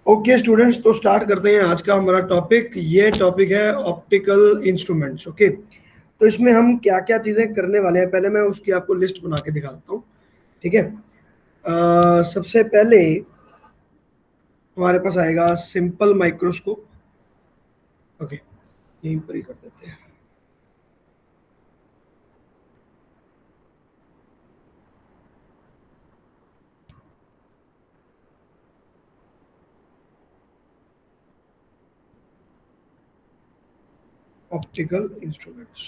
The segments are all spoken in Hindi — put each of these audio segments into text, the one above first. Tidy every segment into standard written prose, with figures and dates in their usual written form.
ओके स्टूडेंट्स, तो स्टार्ट करते हैं आज का हमारा टॉपिक। ये टॉपिक है ऑप्टिकल इंस्ट्रूमेंट्स। ओके, तो इसमें हम क्या क्या चीज़ें करने वाले हैं, पहले मैं उसकी आपको लिस्ट बना के दिखा देता हूँ। ठीक है, सबसे पहले हमारे पास आएगा सिंपल माइक्रोस्कोप। ओके, यहीं पर ही कर देते हैं। Optical instruments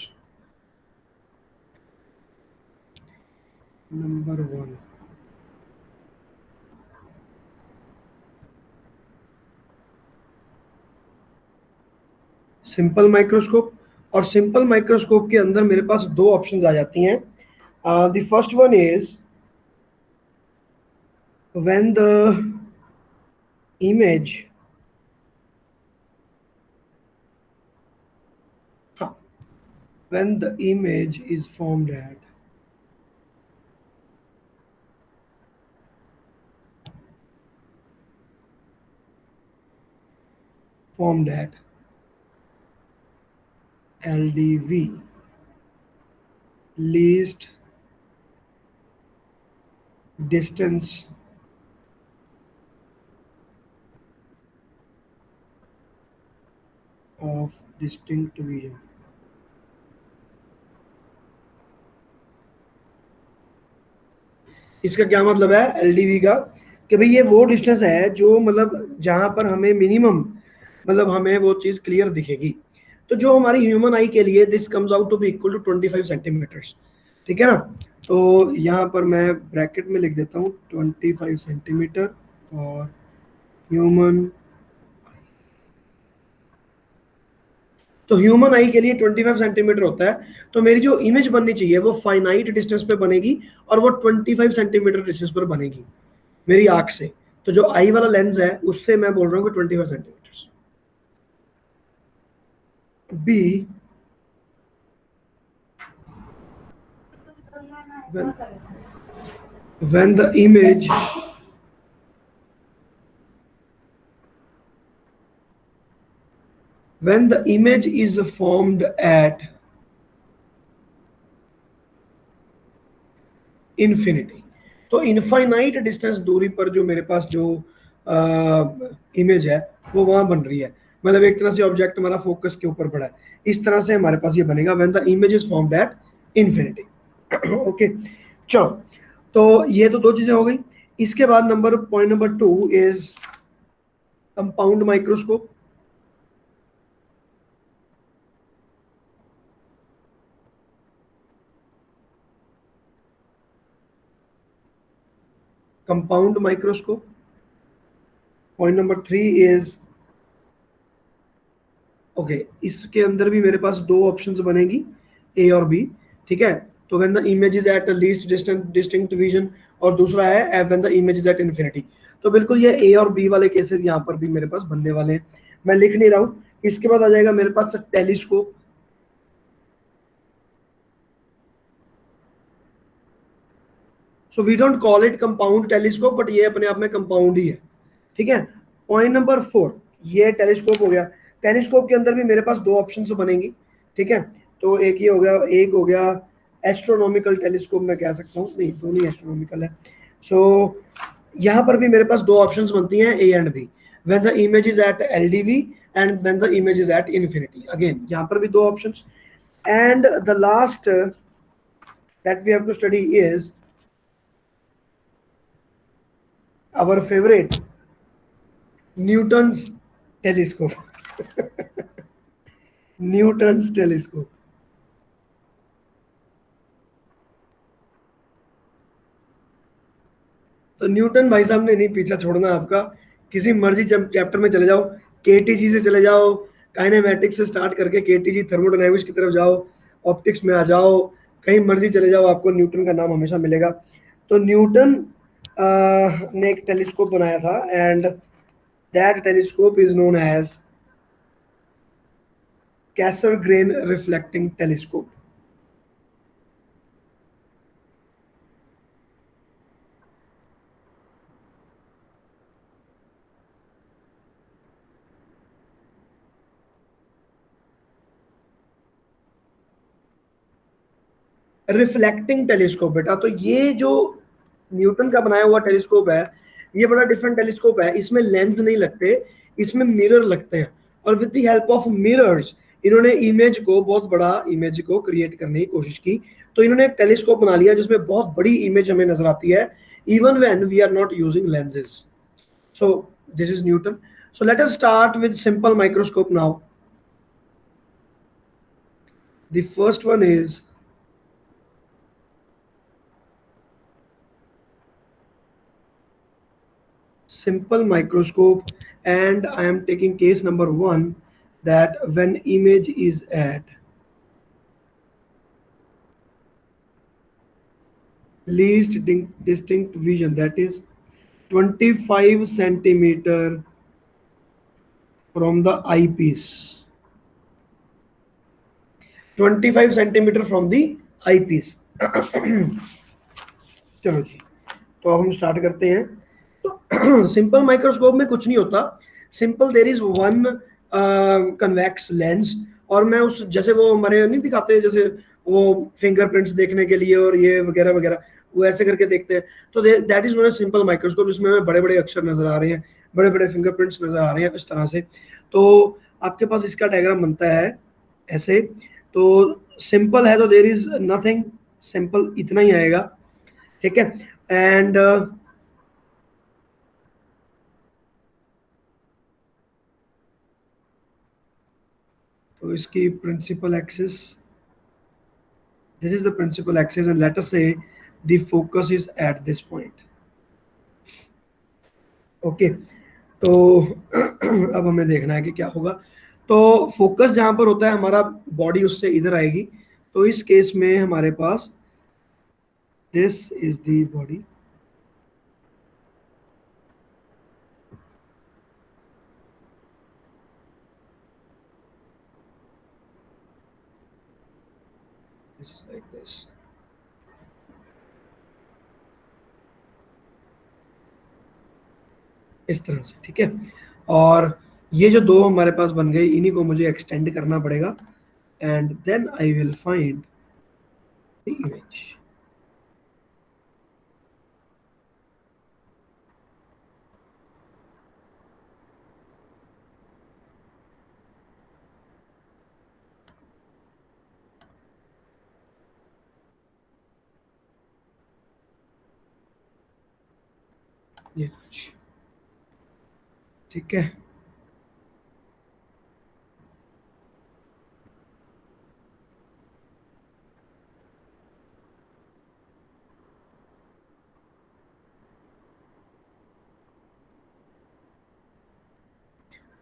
number 1। Simple microscope. और सिंपल माइक्रोस्कोप के अंदर मेरे पास दो ऑप्शंस आ जाती हैं। The first one is when the image when the image is formed at LDV, least distance of distinct vision। इसका क्या मतलब है एलडीवी का, कि भाई ये वो डिस्टेंस है जो मतलब जहां पर हमें मिनिमम मतलब हमें वो चीज क्लियर दिखेगी। तो जो हमारी ह्यूमन आई के लिए this comes out to be equal to 25 centimetres. ठीक है ना, तो यहाँ पर मैं ब्रैकेट में लिख देता हूँ 25 सेंटीमीटर और ह्यूमन। तो ह्यूमन आई के लिए 25 सेंटीमीटर होता है। तो मेरी जो इमेज बननी चाहिए वो फाइनाइट डिस्टेंस पे बनेगी और वो 25 सेंटीमीटर डिस्टेंस पर बनेगी मेरी आंख से। तो जो आई वाला लेंस है उससे मैं बोल रहा हूँ कि 25 centimetre. B when the image is formed at infinity. तो इनफाइनाइट डिस्टेंस दूरी पर जो मेरे पास जो इमेज है वो वहां बन रही है, मतलब एक तरह से ऑब्जेक्ट हमारा फोकस के ऊपर पड़ा है। इस तरह से हमारे पास ये बनेगा when the image is formed at infinity. Okay, चलो, तो ये तो दो चीजें हो गई। इसके बाद point number 2 is compound microscope. Compound microscope. Point number 3 is okay, इसके अंदर भी मेरे पास दो ऑप्शंस बनेगी, ए और बी। ठीक है, तो when the image is at least distinct vision, और दूसरा है when the image is at infinity. तो बिल्कुल ये ए और बी वाले केसेस यहाँ पर भी मेरे पास बनने वाले हैं। मैं लिख नहीं रहा हूँ। इसके बाद आ जाएगा मेरे पास telescope. So we don't call it compound telescope, but ये अपने आप में कंपाउंड ही है। ठीक है, पॉइंट नंबर 4, ये टेलीस्कोप हो गया। टेलीस्कोप के अंदर भी मेरे पास दो ऑप्शन बनेंगी। ठीक है, तो एक ये हो गया, एक हो गया एस्ट्रोनॉमिकल टेलीस्कोप मैं कह सकता हूँ, नहीं दोनों ही एस्ट्रोनॉमिकल है। सो यहाँ पर भी मेरे पास दो ऑप्शंस बनती हैं, A and B, when the image is at LDV and when the image is at infinity. Again यहाँ पर भी दो options. And the last that we have to study is our favorite Newton's telescope। Newton's telescope. तो न्यूटन भाई साहब ने नहीं पीछा छोड़ना आपका। किसी मर्जी चैप्टर में चले जाओ, केटीजी से चले जाओ, काइनेमेटिक्स से स्टार्ट करके केटीजी थर्मोडायनामिक्स की तरफ जाओ, ऑप्टिक्स में आ जाओ, कहीं मर्जी चले जाओ, आपको न्यूटन का नाम हमेशा मिलेगा। तो न्यूटन ने एक टेलीस्कोप बनाया था, and that telescope is known as Cassegrain reflecting telescope. Reflecting telescope बेटा, तो ये जो न्यूटन का बनाया हुआ टेलीस्कोप है, ये बड़ा डिफरेंट टेलीस्कोप है। इसमें लेंस नहीं लगते, इसमें मिरर लगते हैं, और with the help of mirrors इन्होंने इमेज को, बहुत बड़ा इमेज को क्रिएट करने की कोशिश की। तो इन्होंने एक टेलीस्कोप बना लिया जिसमें बहुत बड़ी इमेज हमें नजर आती है, even when we are not using lenses. So this is Newton. So let us start with simple microscope now. The first one is simple microscope, and I am taking case number 1, that when image is at least distinct vision, that is 25 centimeter from the eyepiece, 25 centimeter from the eyepiece. चलो जी, तो अब हम स्टार्ट करते हैं। तो सिंपल माइक्रोस्कोप में कुछ नहीं होता, simple there is one convex lens, और मैं उस, जैसे वो हमारे नहीं दिखाते, जैसे वो फिंगरप्रिंट्स देखने के लिए और ये वगैरह वगैरह, वो ऐसे करके देखते हैं, तो that is not a simple microscope, जिसमें हमें बड़े बड़े अक्षर नजर आ रहे हैं, बड़े बड़े फिंगरप्रिंट्स नजर आ रहे हैं इस तरह से। तो आपके पास इसका डायग्राम बनता है ऐसे। तो सिंपल है तो देयर इज नथिंग, सिंपल इतना ही आएगा, ठीक है। एंड तो इसकी principal axis, this is the principal axis, and let us say the focus is at this point. Okay, तो अब हमें देखना है कि क्या होगा। तो फोकस जहां पर होता है हमारा, बॉडी उससे इधर आएगी, तो इस केस में हमारे पास this is the body, this is like this. इस तरह से, ठीक है। और ये जो दो हमारे पास बन गए, इन्हीं को मुझे एक्सटेंड करना पड़ेगा, and then I will find the image. ये ठीक है,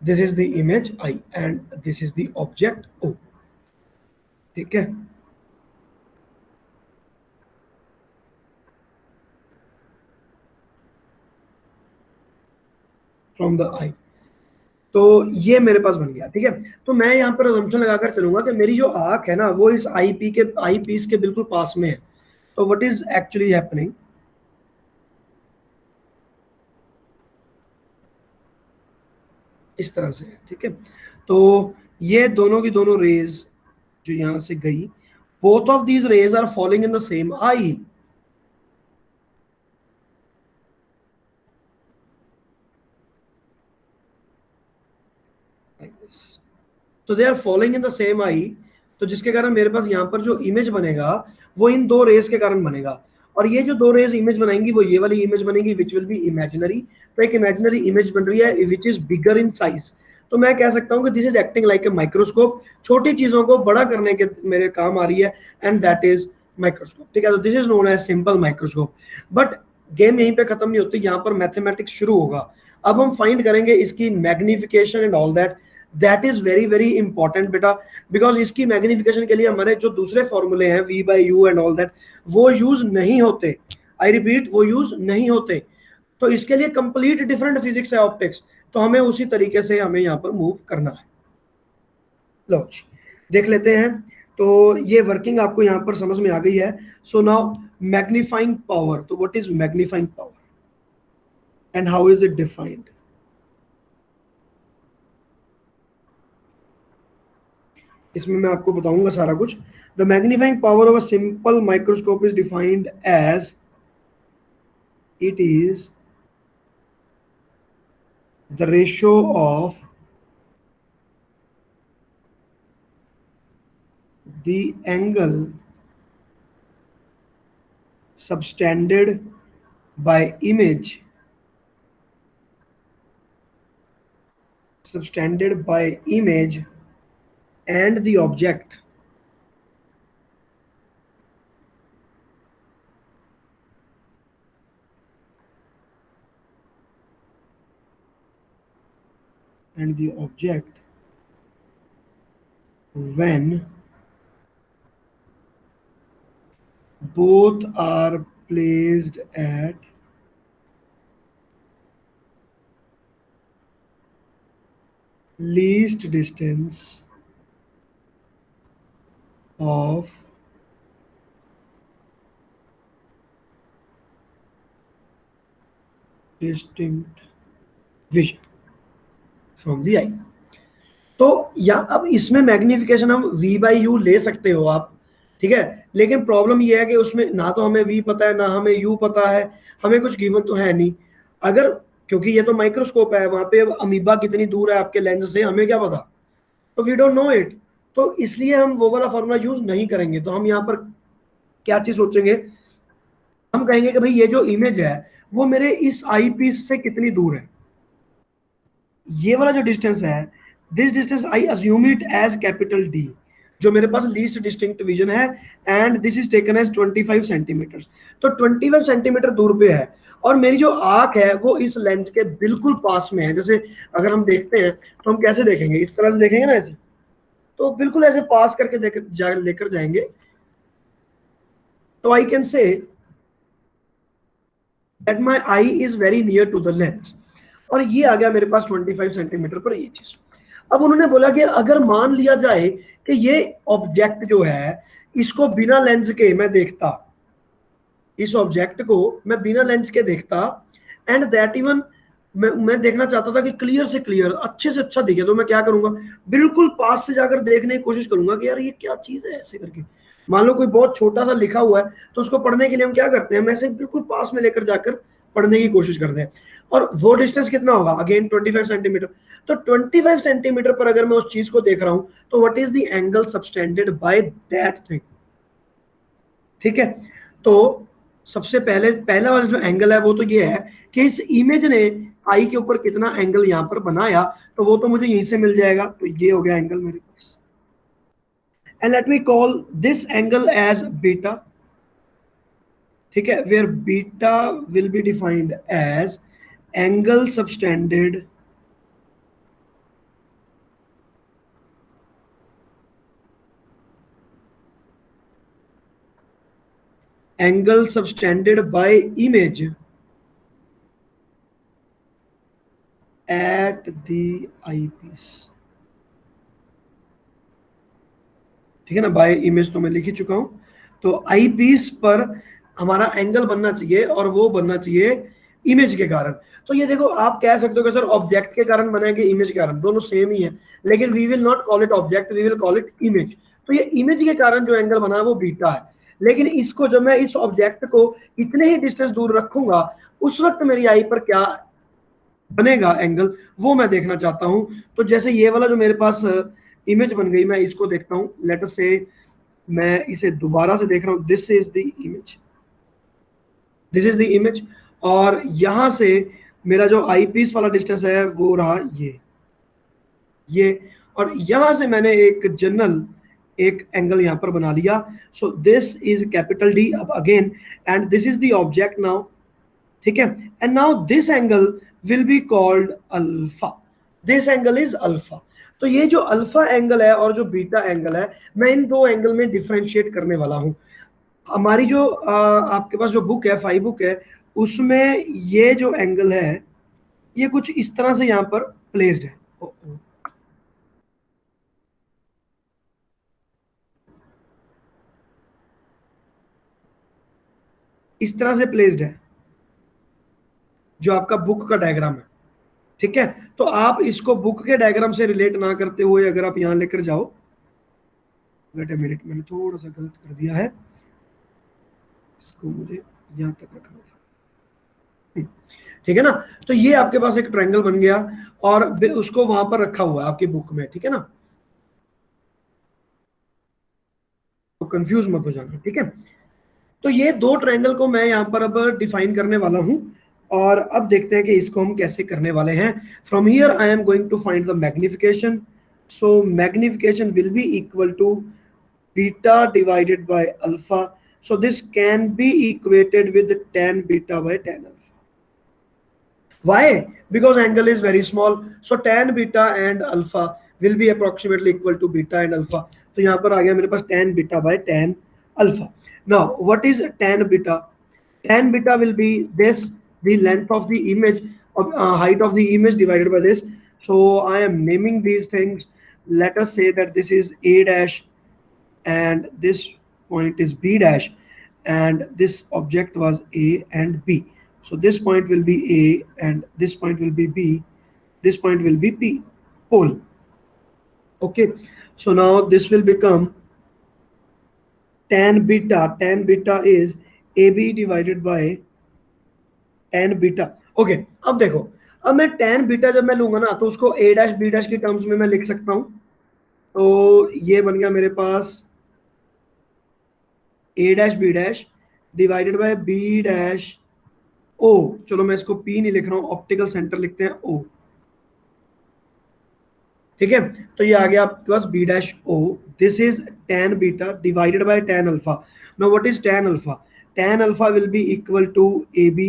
this is the image I and this is the object O, ठीक है। फ्रॉम द आई, तो ये मेरे पास बन गया, ठीक है। तो मैं यहाँ पर असम्पशन लगाकर चलूंगा कि मेरी जो आंख है ना, वो इस आई पीस के बिल्कुल पास में है। तो व्हाट इज एक्चुअली हैपनिंग, इस तरह से, ठीक है। तो ये दोनों की दोनों रेज जो यहाँ से गई, both of these rays are falling in the same eye, तो they are following in the same eye. तो जिसके कारण मेरे पास यहाँ पर जो इमेज बनेगा, वो इन दो रेज के कारण बनेगा, और ये जो दो रेज इमेज बनाएंगी वो ये वाली इमेज बनेगी, विच विल बी इमेजिनरी। तो एक इमेजिनरी इमेज बन रही है which is bigger in size. तो मैं कह सकता हूँ कि this is acting like a microscope, छोटी चीजों को बड़ा करने के मेरे काम आ रही है, एंड दैट इज माइक्रोस्कोप, ठीक है। तो this is known as simple microscope. But game यहीं पे खत्म नहीं होती, यहाँ पर मैथमेटिक्स शुरू होगा। अब हम फाइंड करेंगे इसकी magnification and all that, that is very very important बेटा, बिकॉज इसकी मैग्निफिकेशन के लिए हमारे जो दूसरे फॉर्मूले हैं V/U एंड ऑल दैट, वो यूज नहीं होते। आई रिपीट, वो यूज नहीं होते। तो इसके लिए कंप्लीट डिफरेंट फिजिक्स है ऑप्टिक्स, तो हमें उसी तरीके से हमें यहाँ पर मूव करना है। लो जी, देख लेते हैं। तो ये वर्किंग आपको यहाँ पर समझ में आ गई है। सो नाउ मैग्नीफाइंग पावर, तो what is magnifying power and how is it defined. इसमें मैं आपको बताऊंगा सारा कुछ। The magnifying power of a simple microscope is defined as it is the ratio of the angle subtended by image and the object when both are placed at least distance of distinct vision from the eye। तो या अब इसमें मैग्निफिकेशन हम v बाई यू ले सकते हो आप, ठीक है। लेकिन प्रॉब्लम ये है कि उसमें ना तो हमें v पता है ना हमें u पता है, हमें कुछ गिवन तो है नहीं। अगर, क्योंकि ये तो माइक्रोस्कोप है, वहां पे अब अमीबा कितनी दूर है आपके लेंस से हमें क्या पता, तो वी डोंट नो इट। तो इसलिए हम वो वाला फॉर्मूला यूज नहीं करेंगे। तो हम यहाँ पर क्या चीज सोचेंगे, हम कहेंगे कि भाई ये जो इमेज है वो मेरे इस आई पीस से कितनी दूर है। ये वाला जो डिस्टेंस है, this distance I assume it as capital D, जो मेरे पास लीस्ट डिस्टिंक्ट विजन है, and this is taken as 25 centimetre. तो 25 सेंटीमीटर दूर पे है, और मेरी जो आंख है वो इस लेंस के बिल्कुल पास में है। जैसे अगर हम देखते हैं तो हम कैसे देखेंगे, इस तरह से देखेंगे ना ऐसे, तो बिल्कुल ऐसे पास करके लेकर जाएंगे। तो I can say that my eye is very near to the lens, और ये आ गया मेरे पास 25 सेंटीमीटर पर ये चीज। अब उन्होंने बोला कि अगर मान लिया जाए कि ये ऑब्जेक्ट जो है इसको बिना लेंस के मैं देखता, इस ऑब्जेक्ट को मैं बिना लेंस के देखता, एंड दैट इवन मैं देखना चाहता था कि क्लियर से क्लियर, अच्छे से अच्छा दिखे, तो मैं क्या करूंगा, बिल्कुल पास से जाकर देखने की कोशिश करूंगा कि यार ये क्या चीज है, ऐसे करके। मान लो कोई बहुत छोटा सा लिखा हुआ है तो उसको पढ़ने के लिए हम क्या करते हैं, हम ऐसे बिल्कुल पास में लेकर जाकर पढ़ने की कोशिश करते हैं। और वो डिस्टेंस कितना होगा, अगेन 25 सेंटीमीटर। तो 25 सेंटीमीटर पर अगर मैं उस चीज को देख रहा हूं तो what is the angle subtended by that thing, ठीक है। तो सबसे पहले पहला वाला जो एंगल है वो तो ये है कि इस इमेज ने आई के ऊपर कितना एंगल यहां पर बनाया, तो वो तो मुझे यहीं से मिल जाएगा। तो ये हो गया एंगल मेरे पास, and let me call this angle as beta, ठीक है, where beta will be defined as angle subtended by image at the eyepiece, ठीक है ना। बाय इमेज तो मैं लिख ही चुका हूं। तो आई पीस पर हमारा एंगल बनना चाहिए, और वो बनना चाहिए इमेज के कारण। तो ये देखो, आप कह सकते हो कि सर ऑब्जेक्ट के कारण बना है कि इमेज के कारण, दोनों सेम ही है, लेकिन we will not call it object, we will call it image. तो ये इमेज के कारण जो एंगल बना है वो बीटा है। लेकिन इसको जब मैं इस ऑब्जेक्ट को इतने ही डिस्टेंस दूर रखूंगा, उस वक्त मेरी आई पर क्या बनेगा एंगल, वो मैं देखना चाहता हूं। तो जैसे ये वाला जो मेरे पास इमेज बन गई, मैं इसको देखता हूं, लेट अस से मैं इसे दोबारा से देख रहा हूं, this is the image, this is the image. और यहां से मेरा जो आई पीस वाला डिस्टेंस है वो रहा ये, और यहां से मैंने एक जनरल एक एंगल यहां पर बना लिया। So this is capital D अब again, and this is the object now, ठीक है। And now this angle will be called alpha, this angle is alpha. तो ये जो अल्फा एंगल है और जो बीटा एंगल है, मैं इन दो एंगल में डिफरेंशिएट करने वाला हूं। हमारी जो आपके पास जो बुक है, फाइव बुक है, उसमें ये जो एंगल है ये कुछ इस तरह से यहाँ पर प्लेस्ड है, इस तरह से प्लेस्ड है, जो आपका बुक का डायग्राम है, ठीक है। तो आप इसको बुक के डायग्राम से रिलेट ना करते हुए अगर आप यहाँ लेकर जाओ, वेट अ मिनट, मैंने थोड़ा सा गलत कर दिया है, इसको मुझे यहाँ तक रखना था। ठीक है ना। तो ये आपके पास एक ट्रायंगल बन गया और उसको वहां पर रखा हुआ है आपकी बुक में, ठीक है ना, तो कंफ्यूज मत हो जाना, ठीक है। तो ये दो ट्रायंगल को मैं यहाँ पर अब डिफाइन करने वाला हूँ, और अब देखते हैं कि इसको हम कैसे करने वाले हैं। From here I am going to find the magnification. So magnification will be equal to beta divided by alpha. So this can be equated with tan beta by tan alpha. Why? Because angle is very small. So tan beta and alpha will be approximately equal to beta and alpha. तो यहाँ पर आ गया मेरे पास tan beta by tan alpha. Now what is tan beta? Tan beta will be this, the length of the image, of height of the image divided by this. So I am naming these things. Let us say that this is a dash and this point is b dash, and this object was a and b. So this point will be a and this point will be b, this point will be p, pole. Okay, so now this will become tan beta. Tan beta is ab divided by tan beta. Okay okay, अब देखो, अब मैं tan बीटा जब मैं लूंगा ना, तो उसको a डैश b डैश की टर्म्स में मैं लिख सकता हूं। तो ये बन गया मेरे पास a dash b dash divided by b dash o। चलो मैं इसको p नहीं लिख रहा हूं, ऑप्टिकल सेंटर लिखते हैं o। ठीक है, तो ये आ गया आपके पास b dash o। This is tan beta divided by tan alpha. Now what is tan अल्फा? tan alpha will be equal to ab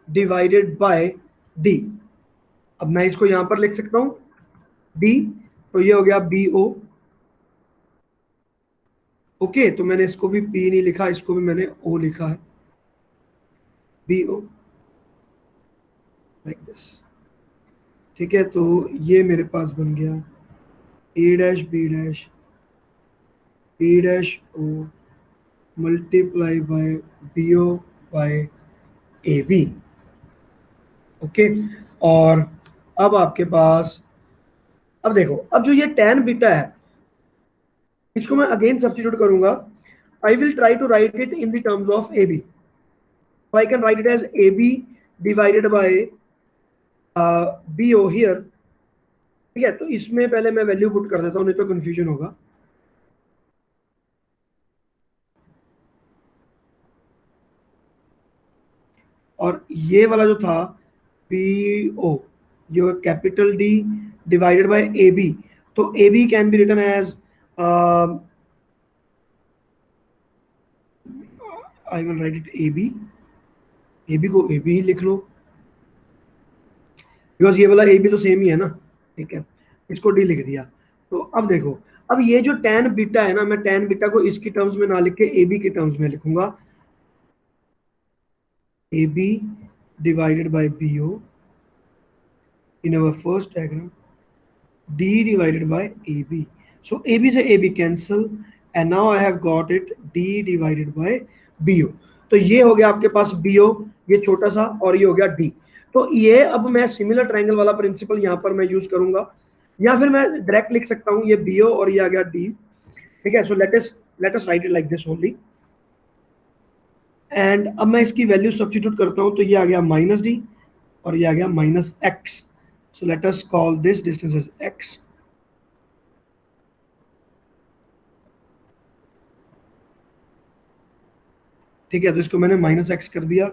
divided by d। अब मैं इसको यहां पर लिख सकता हूं d, तो ये हो गया bo। ओके, तो मैंने इसको भी p नहीं लिखा, इसको भी मैंने o लिखा है, bo, लाइक दिस। ठीक है, तो ये मेरे पास बन गया a dash b dash o multiply by bo by ab। Okay, और अब आपके पास, अब देखो, अब जो ये tan बीटा है, इसको मैं अगेन सब्स्टिट्यूट करूंगा। I will try to write it in the terms of A B. So I can write it as AB divided by BO here। ठीक है, तो इसमें पहले मैं वैल्यू पुट कर देता हूँ, नहीं तो कंफ्यूजन होगा। और ये वाला जो था BO, ये capital D divided by AB। तो AB can be written as, I will write it AB। AB को AB ही लिख लो, बिकॉज ये वाला AB तो सेम ही है ना। ठीक है, इसको D लिख दिया। तो अब देखो, अब ये जो tan बीटा है ना, मैं tan बीटा को इसकी टर्म्स में ना लिख के AB की टर्म्स में लिखूंगा। AB divided by BO in our first diagram, D divided by AB. So AB से AB cancel and now I have got it D divided by BO। तो ये हो गया आपके पास BO, ये छोटा सा, और ये हो गया D। तो ये अब मैं सिमिलर ट्रायंगल वाला प्रिंसिपल यहाँ पर मैं यूज करूंगा, या फिर मैं डायरेक्ट लिख सकता हूँ ये BO और ये आ गया D। ठीक है, so let us right it like this only. And अब मैं इसकी वैल्यू सब्स्टिट्यूट करता हूँ, तो ये आ गया माइनस डी और ये आ गया minus x. So let us call this distance as x. ठीक है, तो इसको मैंने माइनस एक्स कर दिया,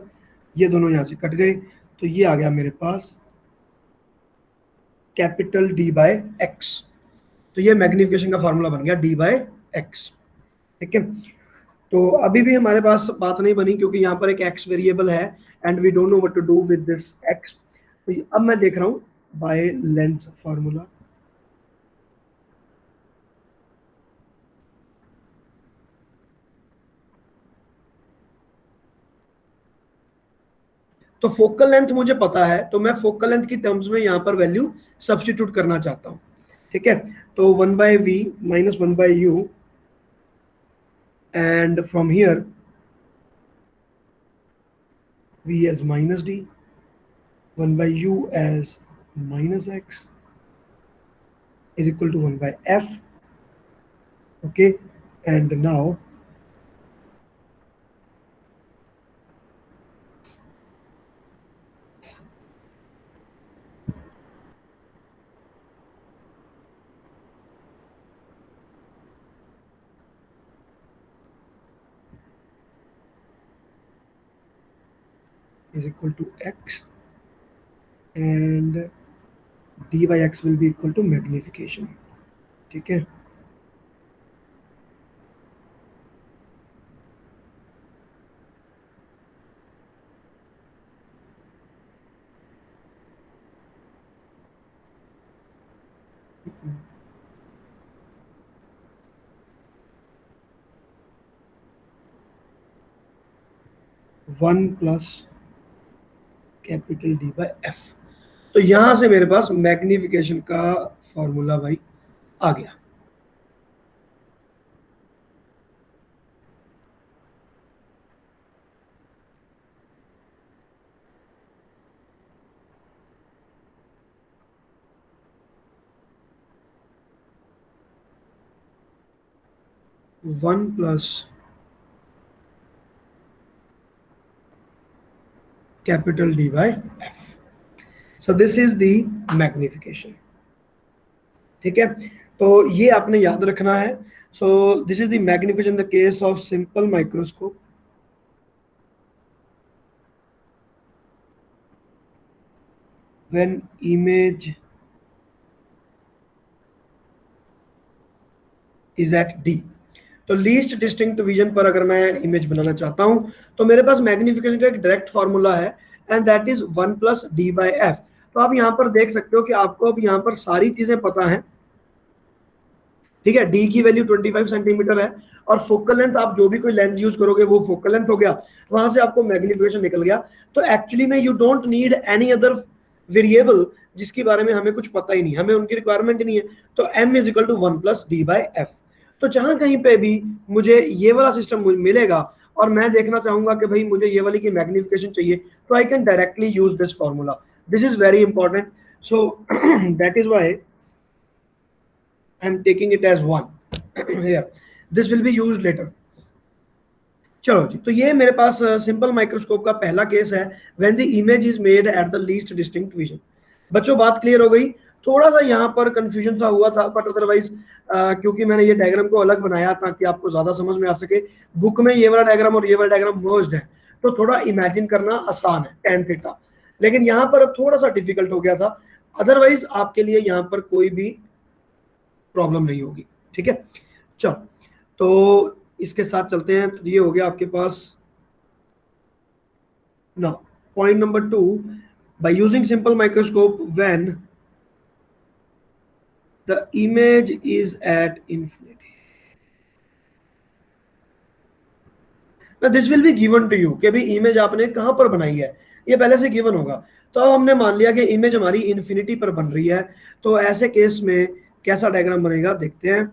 ये दोनों यहाँ से कट गए, तो ये आ गया मेरे पास कैपिटल डी बाय एक्स। तो ये मैग्निफिकेशन का फॉर्मूला बन गया डी बाय एक्स। ठीक है, तो अभी भी हमारे पास बात नहीं बनी, क्योंकि यहाँ पर एक एक्स वेरिएबल है and we don't know what to do with this x. तो अब मैं देख रहा हूँ बाय लेंथ फॉर्मूला। तो फोकल लेंथ मुझे पता है, तो मैं फोकल लेंथ की टर्म्स में यहाँ पर वैल्यू सब्स्टिट्यूट करना चाहता हूँ। ठीक है, तो 1/v minus 1/u, and from here v as minus d, 1/u as minus x, is equal to 1 by f. Okay, and now is equal to x, and d by x will be equal to magnification. ठीक है, one plus capital D by F. तो यहां से मेरे पास मैग्निफिकेशन का फॉर्मूला भाई आ गया. One plus capital D by F. So this is the magnification. ठीक है, तो ये आपने याद रखना है. सो this is the magnification the case of simple microscope. when image is at D. तो लीस्ट डिस्टिंक्ट विजन पर अगर मैं इमेज बनाना चाहता हूं तो मेरे पास मैग्निफिकेशन का एक डायरेक्ट फॉर्मूला है, and that is 1 plus D by F. तो आप यहां पर देख सकते हो कि आपको अब यहां पर सारी चीजें पता है. ठीक है, डी की वैल्यू 25 सेंटीमीटर है, और फोकल लेंथ आप जो भी कोई लेंस यूज करोगे वो फोकल लेंथ हो गया, वहां से आपको मैग्निफिकेशन निकल गया. तो एक्चुअली में you don't need any other variable जिसके बारे में हमें कुछ पता ही नहीं, हमें उनकी रिक्वायरमेंट नहीं है. तो m is equal to 1 plus D by F. तो जहां कहीं पे भी मुझे ये वाला सिस्टम मिलेगा और मैं देखना चाहूंगा कि भाई मुझे ये वाली की मैग्निफिकेशन चाहिए, तो I can directly use this formula. This is very important. So that is why I am taking it as 1 here. This will be used later. चलो जी, तो ये मेरे पास सिंपल माइक्रोस्कोप का पहला केस है, when the image is made at the least distinct vision. बच्चों बात क्लियर हो गई? थोड़ा सा यहाँ पर कंफ्यूजन सा हुआ था, बट अदरवाइज क्योंकि मैंने ये डायग्राम को अलग बनाया ताकि आपको ज्यादा समझ में आ सके. बुक में ये वाला डायग्राम और ये वाला डायग्राम मर्ज्ड है, तो थोड़ा इमेजिन करना आसान है tan थीटा, लेकिन यहाँ पर अब थोड़ा सा डिफिकल्ट हो गया था. अदरवाइज आपके लिए यहाँ पर कोई भी प्रॉब्लम नहीं होगी. ठीक है, चलो तो इसके साथ चलते हैं. तो ये हो गया आपके पास ना point number 2, by using simple microscope when the image is at infinity. ना this will be given to you कि भाई इमेज आपने कहां पर बनाई है, ये पहले से गिवन होगा. तो अब हमने मान लिया कि इमेज हमारी इंफिनिटी पर बन रही है, तो ऐसे केस में कैसा डायग्राम बनेगा देखते हैं.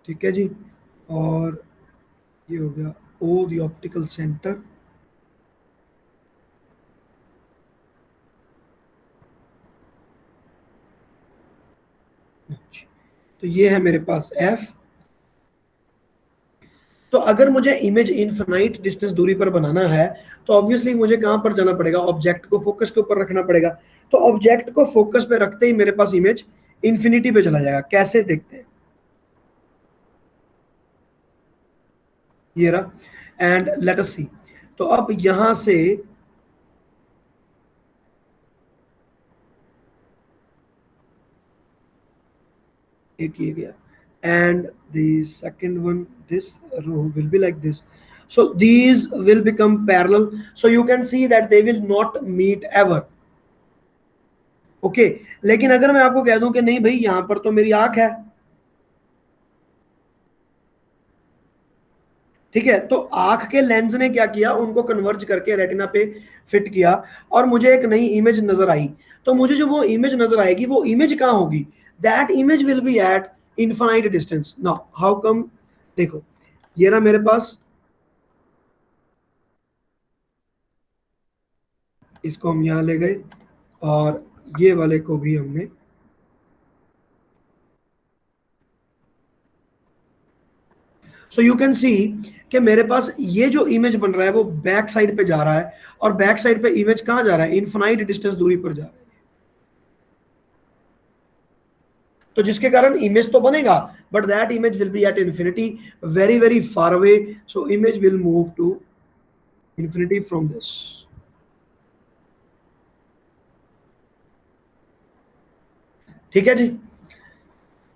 ठीक है जी, और ये हो गया O द ऑप्टिकल सेंटर. तो ये है मेरे पास F. तो अगर मुझे इमेज इनफिनाइट डिस्टेंस दूरी पर बनाना है तो ऑब्वियसली मुझे कहां पर जाना पड़ेगा, ऑब्जेक्ट को फोकस के ऊपर रखना पड़ेगा. तो ऑब्जेक्ट को फोकस पे रखते ही मेरे पास इमेज इन्फिनिटी पे चला जाएगा. कैसे देखते हैं, ये रहा, एंड लेट अस सी. तो अब यहां से एक ये गया, and the second one, this row will be like this. So these will become parallel, so you can see that they will not meet ever. Okay लेकिन अगर मैं आपको कह दूं कि नहीं भाई यहां पर तो मेरी आंख है, ठीक है, तो आंख के लेंस ने क्या किया, उनको कन्वर्ज करके रेटिना पे फिट किया और मुझे एक नई इमेज नजर आई. तो मुझे जो वो इमेज नजर आएगी वो इमेज कहां होगी, that image will be eight infinite distance. Now how come, देखो ये रहा मेरे पास इसको हम यहाँ ले गए और ये वाले को भी हमने, सो यू कैन सी कि मेरे पास ये जो इमेज बन रहा है वो बैक साइड पे जा रहा है, और बैक साइड पे इमेज कहाँ जा रहा है, इनफाइनाइट डिस्टेंस दूरी पर जा रहा है। तो जिसके कारण इमेज तो बनेगा, but that image will be at infinity, very very far away, so image will move to infinity from this. ठीक है जी,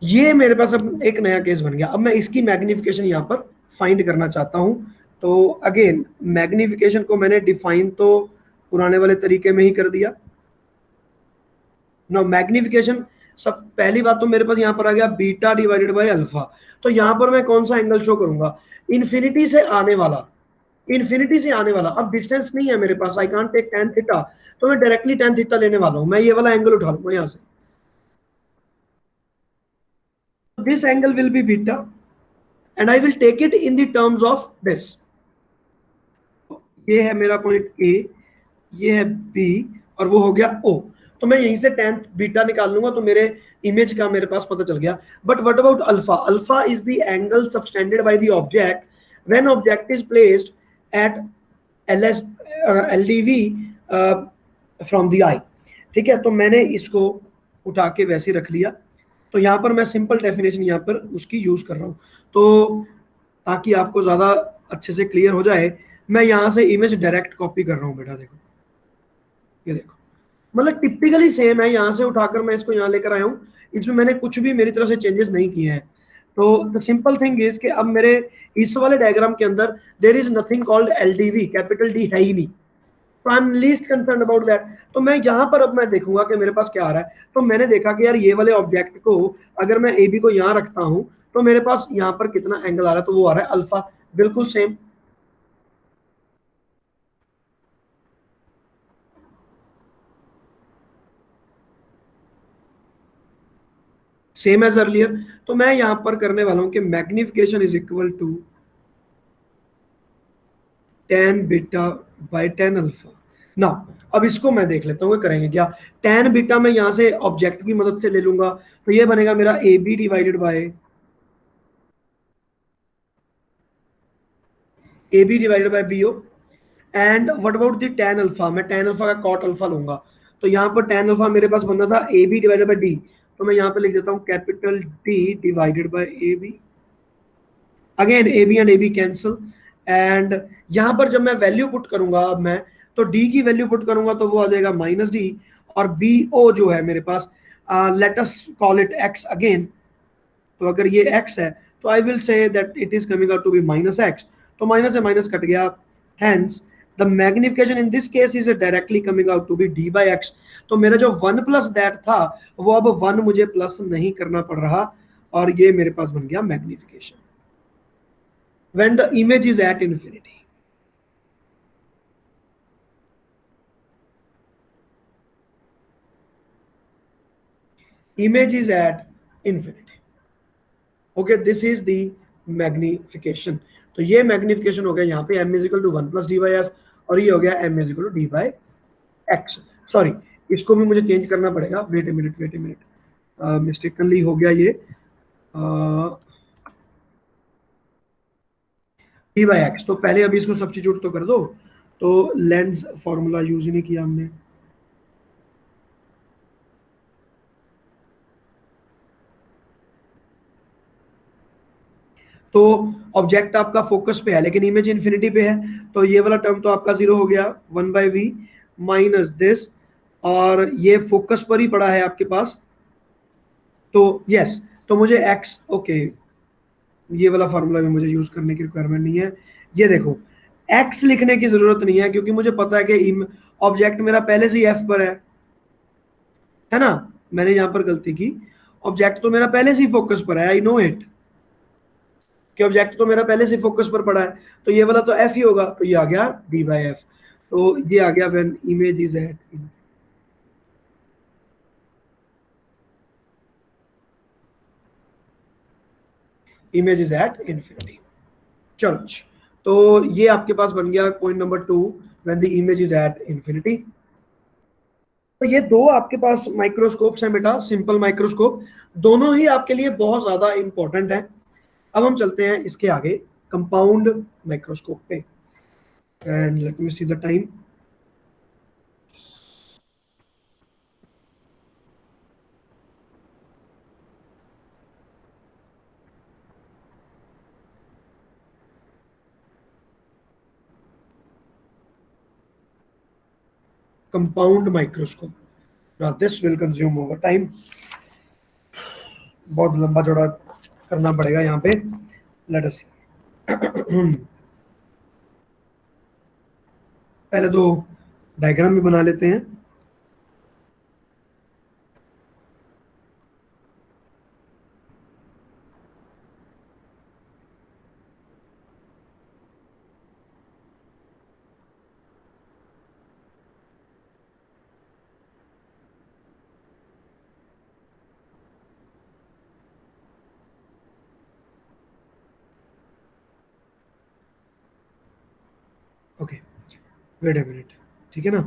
ये मेरे पास अब एक नया केस बन गया। अब मैं इसकी मैग्निफिकेशन यहाँ पर फाइंड करना चाहता हूँ। तो अगेन मैग्निफिकेशन को मैंने डिफाइन तो पुराने वाले तरीके में ही कर दिया। नो मैग्निफिकेशन, सब पहली बात तो मेरे पास यहाँ पर आ गया बीटा डिवाइडेड बाय अल्फा। तो यहाँ पर मैं कौन सा एंगल शो करूंगा, इन्फिनिटी से आने वाला, इन्फिनिटी से आने वाला। अब डिस्टेंस नहीं है मेरे पास, I can't take tan theta, तो मैं डायरेक्टली tan थीटा लेने वाला हूं, मैं ये वाला एंगल उठा लूंगा यहाँ से। This angle will be beta and I will take it in the terms of this. ये है मेरा पॉइंट ए, ये है बी, और वो हो गया ओ। तो मैं यहीं से tan बीटा निकाल लूंगा, तो मेरे इमेज का मेरे पास पता चल गया। But what about alpha, alpha is the angle subtended by the object when object is placed at LS LDV from the eye. ठीक है, तो मैंने इसको उठा के वैसे रख लिया। तो यहाँ पर मैं सिंपल डेफिनेशन यहाँ पर उसकी यूज कर रहा हूँ, तो ताकि आपको ज्यादा अच्छे से क्लियर हो जाए, मैं यहाँ से इमेज डायरेक्ट कॉपी कर रहा हूँ बेटा। देखो ये देखो, मतलब टिपिकली सेम है, यहाँ से उठाकर मैं इसको यहाँ लेकर आया हूँ, इसमें मैंने कुछ भी मेरी तरफ से चेंजेस नहीं किए हैं। तो द सिंपल थिंग इज कि अब मेरे इस वाले डायग्राम के अंदर there is nothing called LDV, capital D है ही नहीं, तो I am least concern about that. तो मैं यहाँ पर अब मैं देखूंगा कि मेरे पास क्या आ रहा है। तो मैंने देखा कि यार ये वाले ऑब्जेक्ट को अगर मैं ए बी को यहाँ रखता हूँ, तो मेरे पास यहाँ पर कितना एंगल आ रहा है, तो वो आ रहा है अल्फा, बिल्कुल सेम सेम एज अर्लियर। तो मैं यहाँ पर करने वाला हूँ कि magnification is equal to tan beta by tan alpha. ना अब इसको मैं देख लेता हूँ करेंगे क्या। tan बीटा मैं यहाँ से ऑब्जेक्ट की मदद से ले लूंगा, तो ये बनेगा मेरा A B divided by A B divided by B O. And what about the tan alpha, मैं tan अल्फा का cot अल्फा लूंगा। तो यहाँ पर tan अल्फा मेरे पास बनना था A B divided by D, तो मैं यहाँ पे लिख देता हूँ capital D divided by A B. Again A B and A B cancel, and यहाँ पर जब मैं वैल्यू पुट करूंगा, अब मैं तो डी की वैल्यू पुट करूंगा तो वो आ जाएगा माइनस डी, और बी ओ जो है मेरे पास, let us call it X again. तो अगर ये एक्स है तो I will say that it is coming out to be minus X, तो माइनस से माइनस कट गया, hence the magnification in this case is directly coming out to be D by X. तो मेरा जो वन प्लस दैट था वो अब वन मुझे प्लस नहीं करना पड़ रहा, और ये मेरे पास बन गया magnification when the image is at infinity. Image is at infinity. Okay, this is the magnification. तो ये मैग्निफिकेशन हो गया यहाँ पे m is equal to one plus D by F, और ये हो गया m is equal to D by x. Sorry, इसको भी मुझे चेंज करना पड़ेगा, wait a minute wait a minute, mistakenly हो गया ये डी बाई एक्स। तो पहले अभी इसको सब्स्टिट्यूट तो कर दो, तो लेंस फॉर्मूला यूज ही नहीं किया हमने। तो ऑब्जेक्ट आपका फोकस पे है लेकिन इमेज इन्फिनिटी पे है, तो ये वाला टर्म तो आपका जीरो हो गया, one by v minus this, और ये फोकस पर ही पड़ा है आपके पास। तो यस, तो मुझे एक्स, ओके, ये वाला फार्मूला भी मुझे यूज करने की रिक्वायरमेंट नहीं है। ये देखो, एक्स लिखने की जरूरत नहीं है क्योंकि मुझे पता है कि ऑब्जेक्ट मेरा पहले से ही एफ पर है ना। मैंने यहाँ पर गलती की, ऑब्जेक्ट तो मेरा पहले से ही फोकस पर है, आई नो इट, कि ऑब्जेक्ट तो मेरा पहले से फोकस पर पड़ा है, तो ये वाला तो एफ ही होगा, तो ये आ गया डी बाई एफ। तो ये आ गया when image is at image is at infinity. चलो, तो ये आपके पास बन गया point number 2, when the image is at infinity. तो ये दो आपके पास माइक्रोस्कोप्स हैं बेटा, सिंपल माइक्रोस्कोप, दोनों ही आपके लिए बहुत ज्यादा इंपॉर्टेंट है। अब हम चलते हैं इसके आगे कंपाउंड माइक्रोस्कोप पे, and let me see the time. Compound microscope, now this will consume over time, बहुत लंबा चौड़ा करना पड़ेगा यहाँ पे। लेट अस पहले दो डायग्राम भी बना लेते हैं। ओके, वेट अ मिनट, ठीक है ना।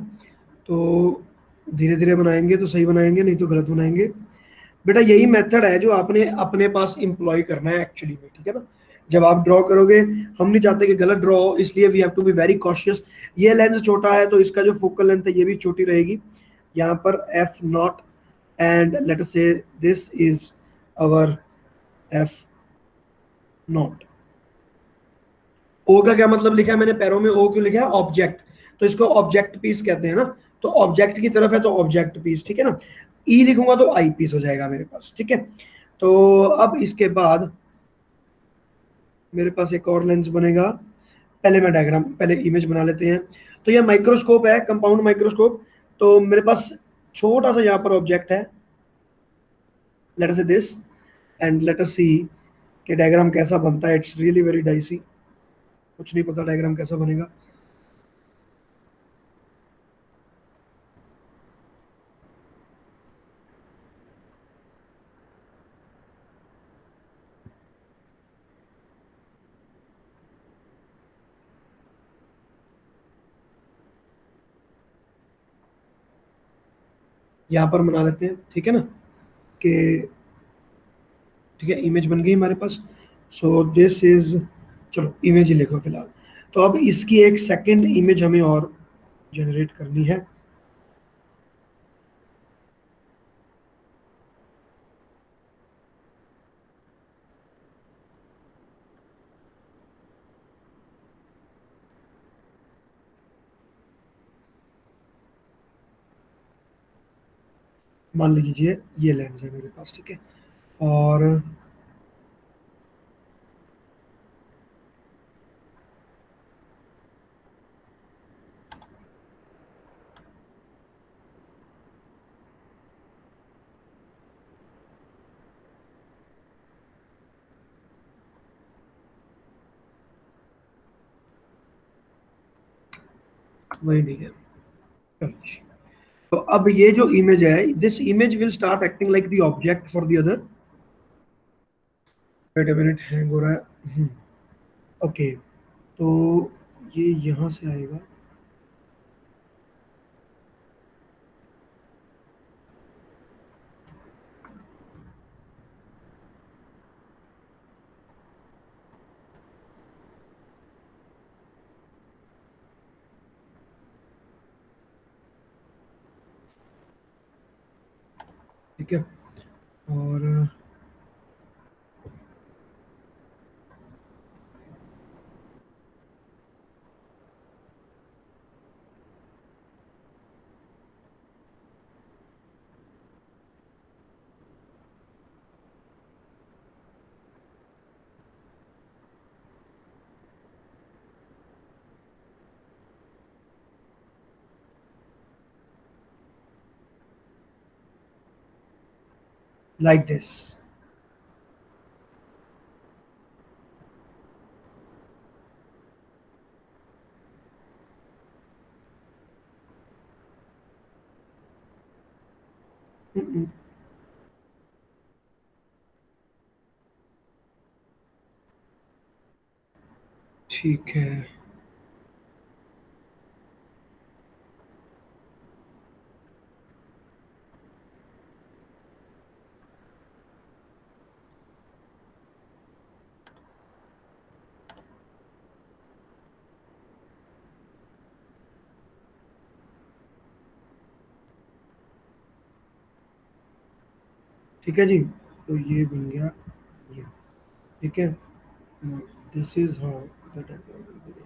तो धीरे धीरे बनाएंगे तो सही बनाएंगे, नहीं तो गलत बनाएंगे। बेटा यही मेथड है जो आपने अपने पास इंप्लॉय करना है एक्चुअली में, ठीक है ना। जब आप ड्रॉ करोगे, हम नहीं चाहते कि गलत ड्रॉ हो, इसलिए we have to be very cautious. ये लेंस छोटा है तो इसका जो फोकल लेंथ है ये भी छोटी रहेगी, यहाँ पर F naught, and let us say this is our F naught. O का क्या मतलब लिखा है मैंने पैरों में, ओ क्यों लिखा है, ऑब्जेक्ट, तो इसको ऑब्जेक्ट पीस कहते हैं ना। तो ऑब्जेक्ट की तरफ है तो ऑब्जेक्ट पीस, ठीक है ना। ई लिखूंगा तो आई पीस हो जाएगा मेरे पास, ठीक है। तो अब इसके बाद मेरे पास एक और लेंस बनेगा। पहले मैं डायग्राम, पहले इमेज बना लेते हैं। तो यह माइक्रोस्कोप है, कंपाउंड माइक्रोस्कोप। तो मेरे पास छोटा सा यहाँ पर ऑब्जेक्ट है, late us say this, and let us सी कि डायग्राम कैसा बनता है। इट्स रियली वेरी डाइसी, कुछ नहीं पता डायग्राम कैसा बनेगा। यहाँ पर बना लेते हैं, ठीक है ना, कि ठीक है इमेज बन गई हमारे पास। सो दिस इज, चलो इमेज ही लिखो फिलहाल। तो अब इसकी एक सेकंड इमेज हमें और जनरेट करनी है। मान लीजिए ये लेंस है मेरे पास, ठीक है, और वही नहीं है। तो अब ये जो इमेज है, this image will start acting like the object for the other. Wait a minute, hang हो रहा है। ओके, तो ये यहाँ से आएगा, ठीक है। और लाइक दिस। ठीक है, ठीक है जी, तो ये बन गया ये, ठीक है, this is how the diagram will be.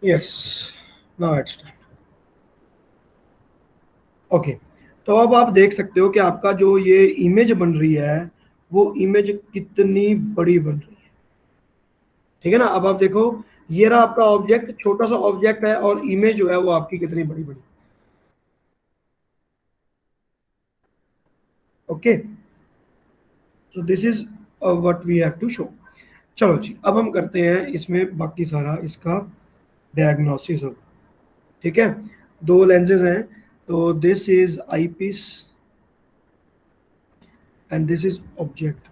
Yes, now it's okay. तो अब आप देख सकते हो कि आपका जो ये इमेज बन रही है वो इमेज कितनी बड़ी बन रही है, ठीक है ना। अब आप देखो, ये रहा आपका ऑब्जेक्ट, छोटा सा ऑब्जेक्ट है, और इमेज जो है वो आपकी कितनी बड़ी बड़ी। Okay, so this is what we have to show. चलो जी, अब हम करते हैं इसमें बाकी सारा इसका डायग्नोसिस अब, ठीक है। दो लेंसेज हैं, तो this is eyepiece and this is object,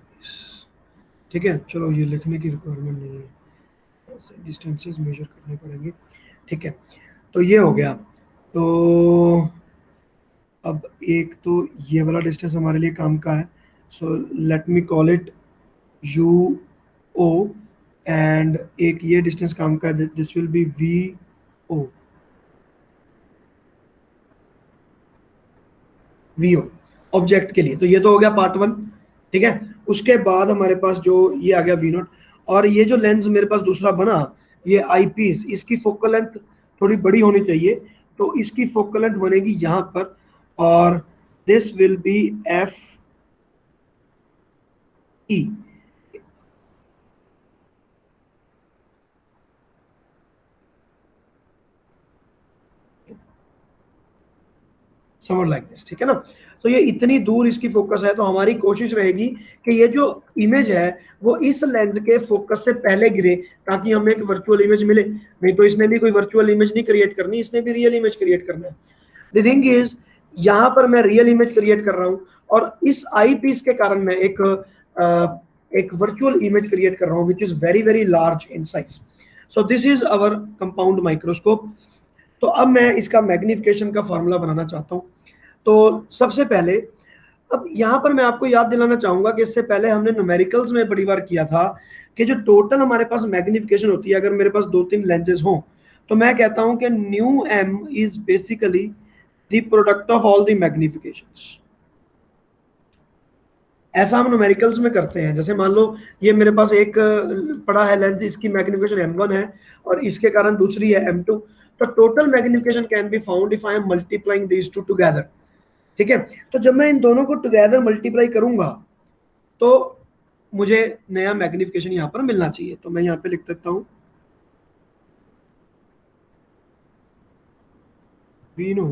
ठीक है। चलो, ये लिखने की रिक्वायरमेंट नहीं है, डिस्टेंसेस मेजर करने पड़ेंगे, ठीक है। तो ये हो गया। तो अब एक तो ये वाला डिस्टेंस हमारे लिए काम का है, so let me call it u o, and एक ये डिस्टेंस काम का है, this will be v o, v o object के लिए। तो ये तो हो गया पार्ट वन, ठीक है। उसके बाद हमारे पास जो ये आ गया वी नॉट, और ये जो लेंस मेरे पास दूसरा बना, ये आई पीस, इसकी फोकल लेंथ थोड़ी बड़ी होनी चाहिए, तो इसकी फोकल लेंथ बनेगी यहाँ पर, और this will B F E. Summer like this, ठीक है ना। तो ये इतनी दूर इसकी फोकस है, तो हमारी कोशिश रहेगी कि ये जो इमेज है वो इस लेंस के फोकस से पहले गिरे, ताकि हमें एक वर्चुअल इमेज मिले। नहीं तो इसने भी कोई वर्चुअल इमेज नहीं क्रिएट करनी, इसने भी रियल इमेज क्रिएट करना है। द थिंग इज, यहाँ पर मैं रियल इमेज क्रिएट कर रहा हूँ, और इस आई पीस के कारण मैं एक वर्चुअल इमेज क्रिएट कर रहा हूँ which is very very large in size. So this is our compound microscope. तो अब मैं इसका मैग्निफिकेशन का फॉर्मूला बनाना चाहता हूँ। तो सबसे पहले, अब यहाँ पर मैं आपको याद दिलाना चाहूंगा कि इससे पहले हमने न्यूमेरिकल्स में बड़ी बार किया था कि जो टोटल हमारे पास मैग्निफिकेशन होती है, अगर मेरे पास दो तीन लेंसेज हों, तो मैं कहता हूं कि new M is basically the product of all the magnifications. ऐसा हम न्यूमेरिकल्स में करते हैं। जैसे मान लो ये मेरे पास एक पड़ा है लेंथ, इसकी मैग्निफिकेशन m1 है, और इसके कारण दूसरी है m2, तो total magnification can be found if I am multiplying these two together, ठीक है। तो जब मैं इन दोनों को टुगेदर मल्टीप्लाई करूंगा, तो मुझे नया मैग्निफिकेशन यहाँ पर मिलना चाहिए। तो मैं यहाँ पे लिख देता हूँ, we know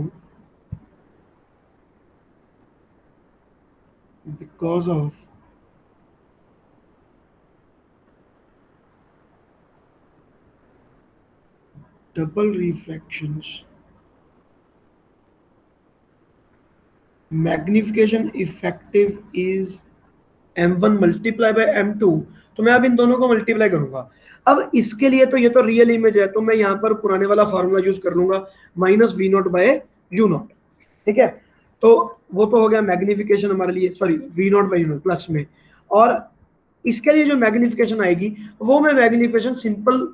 because of double refractions magnification effective is m1 multiply by m2। तो मैं अब इन दोनों को मल्टीप्लाई करूंगा। अब इसके लिए तो ये तो रियल इमेज है, तो मैं यहाँ पर पुराने वाला फॉर्मूला यूज कर लूंगा, minus v naught by u naught, ठीक है। तो वो तो हो गया मैग्निफिकेशन हमारे लिए, sorry v naught by u naught plus में। और इसके लिए जो मैग्निफिकेशन आएगी, वो मैं मैग्निफिकेशन सिंपल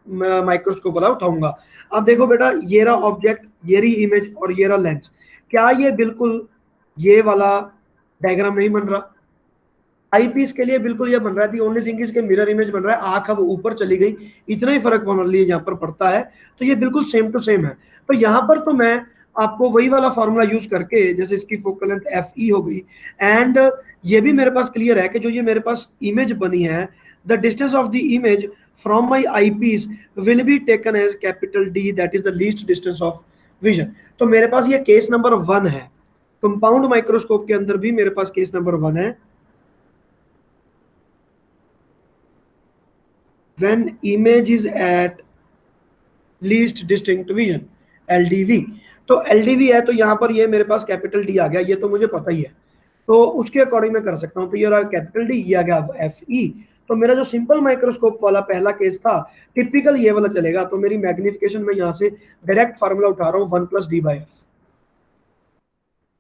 माइक्रोस्कोप वाला उठाऊंगा। अब देखो बेटा, ये रहा ऑब्जेक्ट, ये रही इमेज, और ये रहा लेंस। क्या ये बिल्कुल ये वाला डायग्राम नहीं बन रहा? आई पीस के लिए बिल्कुल ये बन रहा है। दी ओनली थिंग इसके मिरर इमेज बन रहा है, आंख अब ऊपर चली गई, इतना ही फर्क हमारे लिए यहाँ पर पड़ता है। तो ये बिल्कुल सेम टू सेम है। तो यहाँ पर तो मैं आपको वही वाला फॉर्मूला यूज करके, जैसे इसकी फोकल लेंथ एफ ई हो गई, एंड ये भी मेरे पास क्लियर है कि जो ये मेरे पास इमेज बनी है, the distance of the image from my eyepiece will be taken as capital D, that is the least distance of vision. तो मेरे पास ये केस नंबर 1 है। कंपाउंड माइक्रोस्कोप के अंदर भी मेरे पास केस नंबर 1 है, when image is at least distinct vision, LDV। तो LDV है तो यहाँ पर ये मेरे पास कैपिटल डी आ गया, ये तो मुझे पता ही है, तो उसके अकॉर्डिंग मैं कर सकता हूँ। तो ये रहा कैपिटल डी, ये आ गया FE। तो मेरा जो सिंपल माइक्रोस्कोप वाला पहला केस था, टिपिकल ये वाला चलेगा। तो मेरी मैग्निफिकेशन में यहाँ से डायरेक्ट फार्मूला उठा रहा हूँ 1+D/F,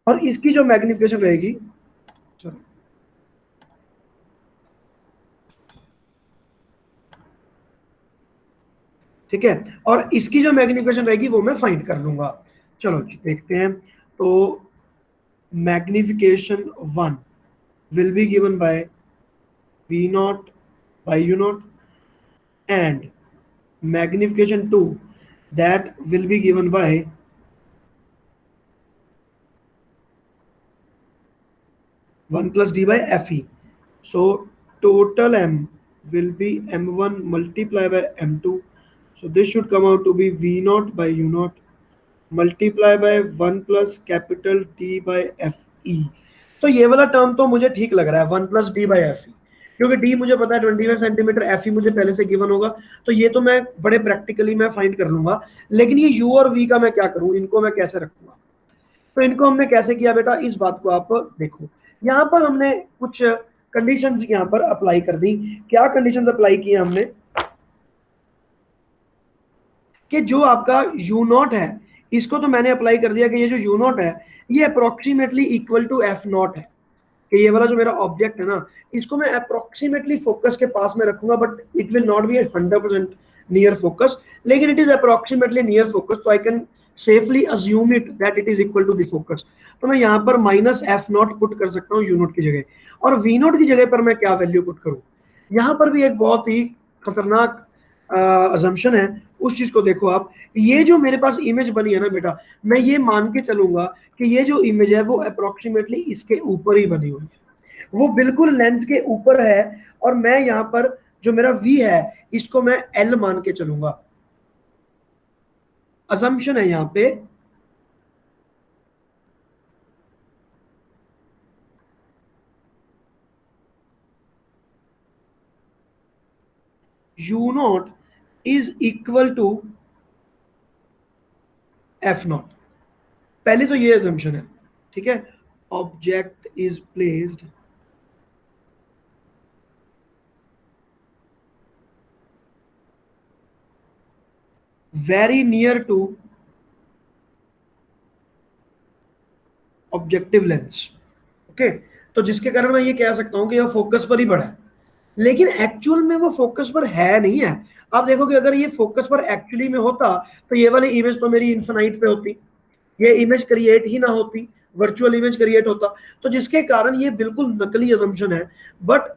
और इसकी जो मैग्निफिकेशन रहेगी, चलो ठीक है, और इसकी जो मैग्निफिकेशन रहेगी वो मैं फाइंड कर लूंगा। चलो देखते हैं। तो magnification 1 will be given by V0 by U0, and magnification 2 that will be given by 1+D/FE. So total M will be M1 multiplied by M2. So this should come out to be V0 by U0 multiplied by 1 plus capital D/FE. तो ये वाला टर्म तो मुझे ठीक लग रहा है, 1+D/FE, क्योंकि डी मुझे पता है 25 सेंटीमीटर, FE मुझे पहले से गिवन होगा, तो ये तो मैं बड़े प्रैक्टिकली मैं फाइंड कर लूंगा। लेकिन ये U और V का मैं क्या करूं, इनको मैं कैसे रखूंगा? तो इनको हमने कैसे किया बेटा, इस बात को आप देखो। यहाँ पर हमने कुछ कंडीशंस यहाँ पर अप्लाई कर दी। क्या कंडीशंस अप्लाई की हमने, कि जो आपका U0 है, इसको तो मैंने अप्लाई कर दिया कि ये जो U0 है ये अप्रोक्सीमेटली इक्वल टू F0 है, कि ये वाला जो मेरा ऑब्जेक्ट है ना, इसको मैं अप्रोक्सीमेटली फोकस के पास में रखूंगा, but it will not be 100% near focus, लेकिन it is approximately near focus, तो I can safely assume it that it is equal to the focus. तो मैं यहाँ पर -F0 पुट कर सकता हूँ U0 की जगह, और V0 की जगह पर मैं क्या वैल्यू पुट करूँ? यहाँ पर भी एक बहुत ही खतरनाक अजम्पशन है, उस चीज को देखो आप। ये जो मेरे पास इमेज बनी है ना बेटा, मैं ये मान के चलूंगा कि ये जो इमेज है वो अप्रोक्सीमेटली इसके ऊपर ही बनी हुई है, वो बिल्कुल लेंथ के ऊपर है, और मैं यहाँ पर जो मेरा V है इसको मैं L मान के चलूंगा। असम्पशन है यहाँ पे U0 is equal to F0। पहले तो ये असम्पशन है, ठीक है। Object is placed very near to objective lens, okay. तो जिसके कारण मैं ये कह सकता हूं कि यह फोकस पर ही बड़ा है, लेकिन एक्चुअल में वो फोकस पर है नहीं है। आप देखो कि अगर ये फोकस पर एक्चुअली में होता तो ये वाली इमेज तो मेरी इन्फिनाइट पे होती, ये इमेज क्रिएट ही ना होती, वर्चुअल इमेज क्रिएट होता। तो जिसके कारण ये बिल्कुल नकली असम्पशन है, बट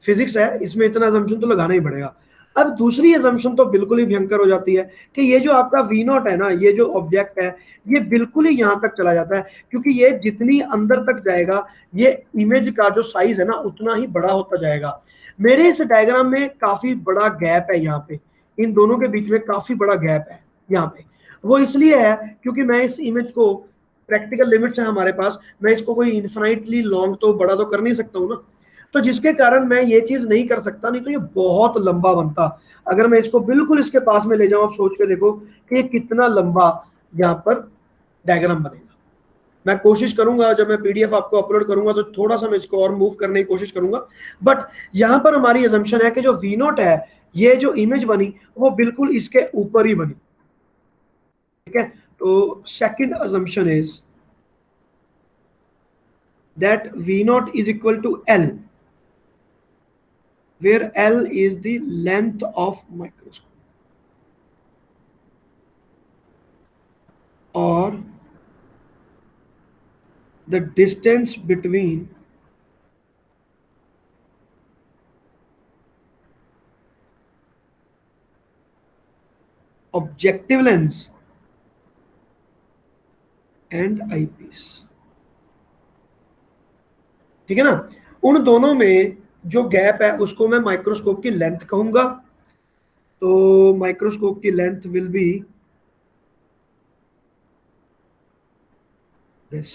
फिजिक्स है, इसमें इतना असम्पशन तो लगाना ही पड़ेगा। अब दूसरी असम्पशन तो बिल्कुल ही भयंकर हो जाती है कि ये जो आपका V0 है ना, ये जो ऑब्जेक्ट है ये बिल्कुल ही यहाँ तक चला जाता है, क्योंकि ये जितनी अंदर तक जाएगा ये इमेज का जो साइज है ना उतना ही बड़ा होता जाएगा। मेरे इस डायग्राम में काफी बड़ा गैप है यहाँ पे, इन दोनों के बीच में काफी बड़ा गैप है यहाँ पे। वो इसलिए है क्योंकि मैं इस इमेज को, प्रैक्टिकल लिमिट्स है हमारे पास, मैं इसको कोई इन्फिनाइटली लॉन्ग तो बड़ा तो कर नहीं सकता हूँ ना, तो जिसके कारण मैं ये चीज नहीं कर सकता, नहीं तो ये बहुत लंबा बनता। अगर मैं इसको बिल्कुल इसके पास में ले जाऊं, आप सोच के देखो कि ये कितना लंबा यहाँ पर डायग्राम बनेगा। मैं कोशिश करूंगा जब मैं PDF आपको अपलोड करूंगा तो थोड़ा सा मैं इसको और मूव करने की कोशिश करूंगा, बट यहाँ पर हमारी असम्पशन है कि जो V0 है, ये जो इमेज बनी वो बिल्कुल इसके ऊपर ही बनी, ठीक है। तो second assumption is that V0 is equal to L, where L is the length of microscope, or the distance between objective lens and eyepiece, ठीक है ना। उन दोनों में जो गैप है उसको मैं माइक्रोस्कोप की लेंथ कहूंगा। तो माइक्रोस्कोप की लेंथ विल बी दिस,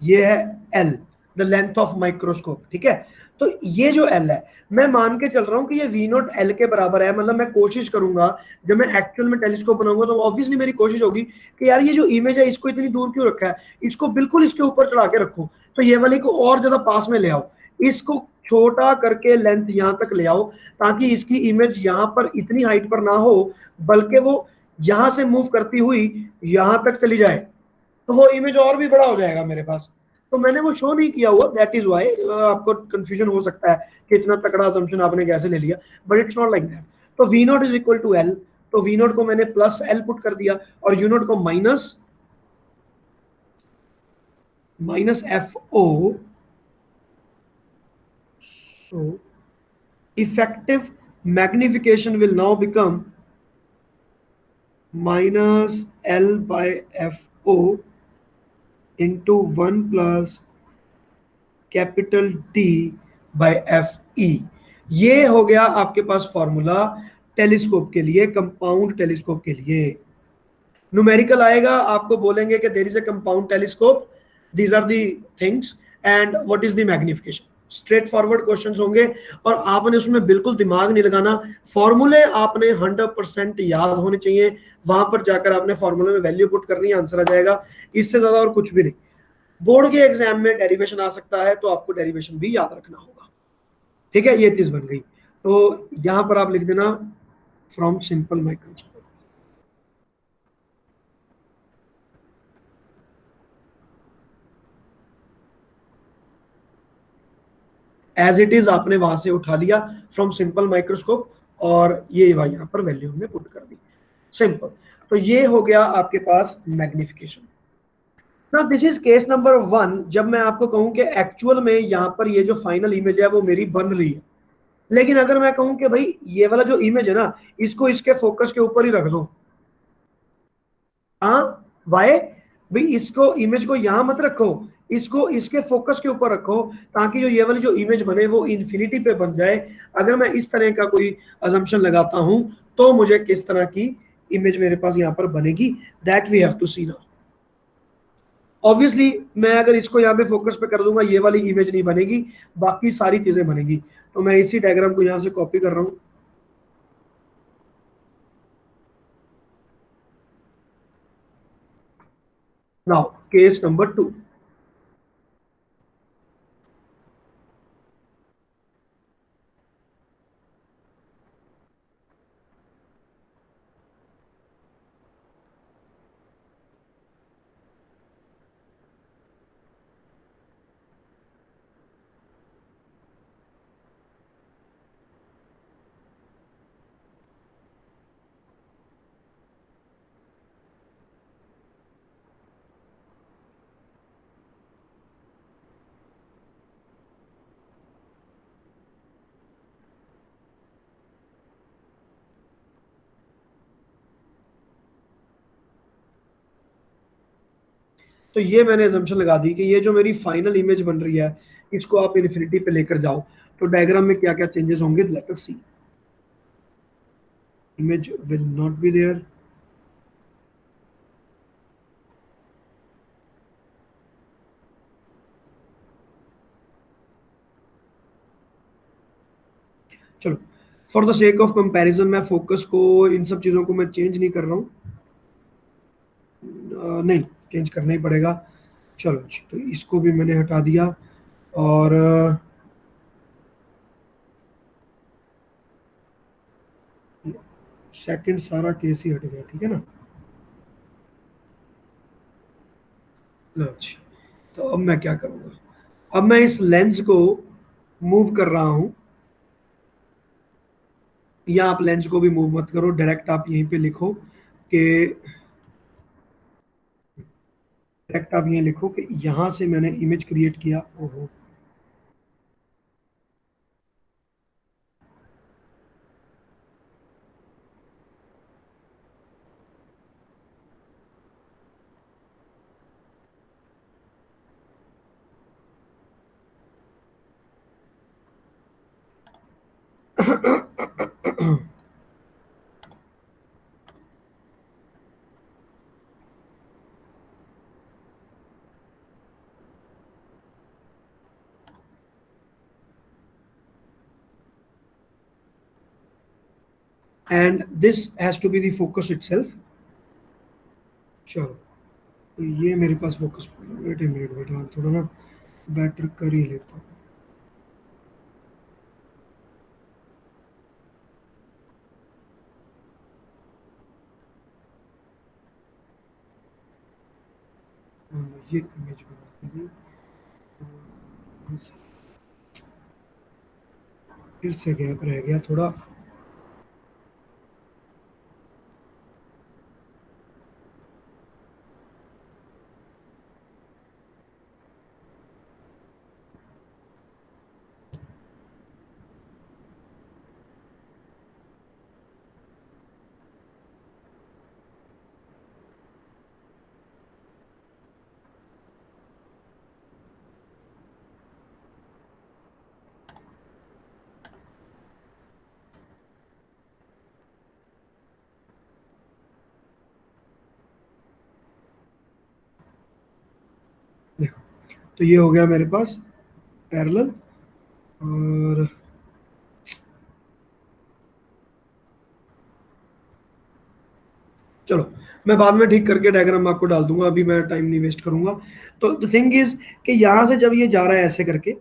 ये है L, the length of microscope, ठीक है। तो ये जो एल है, मैं मान के चल रहा हूँ कि ये वी नॉट एल के बराबर है, मतलब मैं कोशिश करूंगा जब मैं एक्चुअल में टेलीस्कोप बनाऊंगा तो ऑब्वियसली मेरी कोशिश होगी कि यार ये जो इमेज है इसको इतनी दूर क्यों रखा है, इसको बिल्कुल इसके ऊपर चढ़ा के रखो, तो ये वाली को और ज्यादा पास में ले आओ, इसको छोटा करके लेंथ यहां तक ले आओ, ताकि इसकी इमेज यहां पर इतनी हाइट पर ना हो, बल्कि वो यहां से मूव करती हुई यहां तक चली जाए, तो वो इमेज और भी बड़ा हो जाएगा मेरे पास। तो मैंने वो शो नहीं किया हुआ, दैट इज वाई आपको कंफ्यूजन हो सकता है कि इतना तकड़ा असम्पशन आपने कैसे ले लिया, but it's not like that. तो V naught is equal to L, तो वी नॉट को मैंने प्लस एल पुट कर दिया और यू नॉट को minus minus F O. So effective magnification will now become minus L by F O into one plus capital T by F E. ये हो गया आपके पास फॉर्मूला टेलीस्कोप के लिए, कंपाउंड टेलीस्कोप के लिए। न्यूमेरिकल आएगा, आपको बोलेंगे कि there is a compound telescope, these are the things and what is the magnification. Straightforward questions होंगे और आपने उसमें बिल्कुल दिमाग नहीं लगाना, फॉर्मूले आपने 100% याद होने चाहिए, वहां पर जाकर आपने फॉर्मूले में वैल्यू पुट करनी है, आंसर आ जाएगा, इससे ज्यादा और कुछ भी नहीं। बोर्ड के एग्जाम में डेरिवेशन आ सकता है, तो आपको डेरिवेशन भी याद रखना होगा। ठीक है, ये चीज बन गई। तो यहां पर आप लिख देना from simple microscope. As it is आपने वहां से उठा लिया फ्रॉम सिंपल माइक्रोस्कोप, और ये यहाँ पर वैल्यू हमने पुट कर दी, सिंपल। तो ये हो गया आपके पास मैग्निफिकेशन। ना दिस इज केस नंबर 1, जब मैं आपको कहूं कि एक्चुअल में यहाँ पर ये जो फाइनल इमेज है वो मेरी बन रही है, लेकिन अगर मैं कहूं कि भाई ये वाला जो इमेज है ना, इसको इसके फोकस के ऊपर ही रख दो, हाँ, वाई, भाई इसको इमेज को यहां मत रखो, इसको इसके फोकस के ऊपर रखो, ताकि जो ये वाली जो इमेज बने वो इन्फिनिटी पे बन जाए। अगर मैं इस तरह का कोई अजम्पशन लगाता हूं, तो मुझे किस तरह की इमेज मेरे पास यहाँ पर बनेगी, that we have to see now. Obviously मैं अगर इसको यहाँ पे फोकस पे कर दूंगा, ये वाली इमेज नहीं बनेगी, बाकी सारी चीजें बनेगी। तो मैं इसी डायग्राम को यहाँ से कॉपी कर रहा हूँ। Now case number 2। तो ये मैंने assumption लगा दी कि ये जो मेरी फाइनल इमेज बन रही है, इसको आप इन्फिनिटी पे लेकर जाओ, तो डायग्राम में क्या क्या चेंजेस होंगे, let us see. Image will not be there. चलो, for the sake of comparison मैं फोकस को, इन सब चीज़ों को मैं चेंज नहीं कर रहा हूँ, नहीं चेंज करना ही पड़ेगा। चलो जी, तो इसको भी मैंने हटा दिया, और सेकंड सारा केस ही हट गया, ठीक है ना। लो जी, तो अब मैं क्या करूँगा, अब मैं इस लेंस को मूव कर रहा हूँ, या आप लेंस को भी मूव मत करो, डायरेक्ट आप यहीं पे लिखो कि, डायरेक्ट आप ये लिखो कि यहाँ से मैंने इमेज क्रिएट किया। ओहो, and this has to be the focus itself. चलो तो ये मेरे पास फोकस, वेट ए मिनट बेटा, थोड़ा ना बेटर कर ही लेता हूँ। ये इमेज बना दीजिए, फिर से गैप रह गया थोड़ा। देखो तो ये हो गया मेरे पास पैरेलल, और चलो मैं बाद में ठीक करके डायग्राम आपको डाल दूंगा, अभी मैं टाइम नहीं वेस्ट करूंगा। तो द थिंग इज कि यहाँ से जब ये जा रहा है ऐसे करके,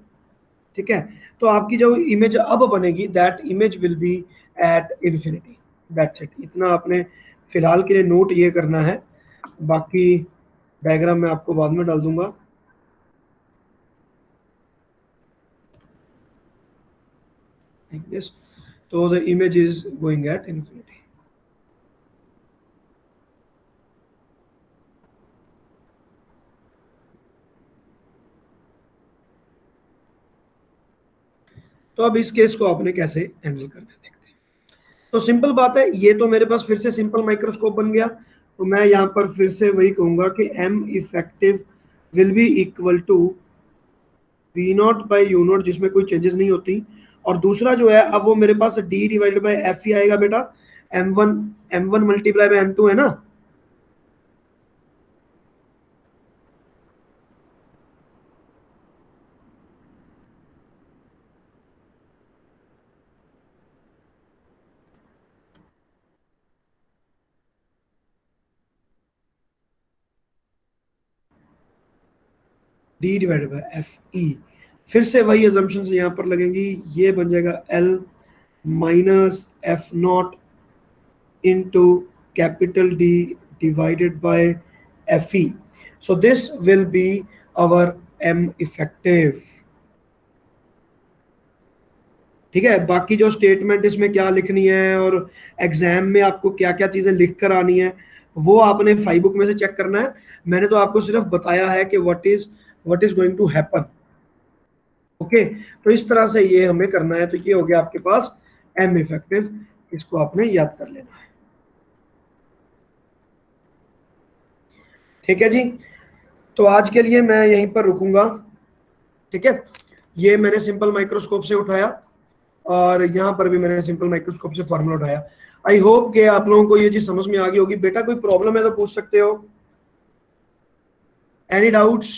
ठीक है, तो आपकी जो इमेज अब बनेगी that image will be at infinity. That's it, इतना आपने फिलहाल के लिए नोट ये करना है, बाकी डायग्राम मैं आपको बाद में डाल दूंगा। like this, so the image is going at infinity। तो अब इस केस को आपने कैसे हैंडल करना है देखते हैं। तो सिंपल बात है, ये तो मेरे पास फिर से सिंपल माइक्रोस्कोप बन गया, तो मैं यहाँ पर फिर से वही कहूंगा कि M effective will be equal to v naught by u naught, जिसमें कोई चेंजेस नहीं होती। और दूसरा जो है अब वो मेरे पास डी डिवाइडेड बाई एफ ही आएगा बेटा, M one multiply by M2 है ना। D divided by F E, फिर से वही अजम्पशन यहाँ पर लगेंगी, ये बन जाएगा L minus F not into capital D divided by FE. So this will be our M effective। ठीक है, बाकी जो स्टेटमेंट इसमें क्या लिखनी है और एग्जाम में आपको क्या क्या चीजें लिख कर आनी है वो आपने फाइव बुक में से चेक करना है। मैंने तो आपको सिर्फ बताया है कि what is going to happen. Okay, तो इस तरह से ये हमें करना है। तो ये हो गया आपके पास एम इफेक्टिव, इसको आपने याद कर लेना है। ठीक है जी, तो आज के लिए मैं यहीं पर रुकूंगा। ठीक है, ये मैंने सिंपल माइक्रोस्कोप से उठाया और यहाँ पर भी मैंने सिंपल माइक्रोस्कोप से फार्मूला उठाया। आई होप कि आप लोगों को ये चीज समझ में आ गई होगी। बेटा कोई प्रॉब्लम है तो पूछ सकते हो, एनी डाउट्स?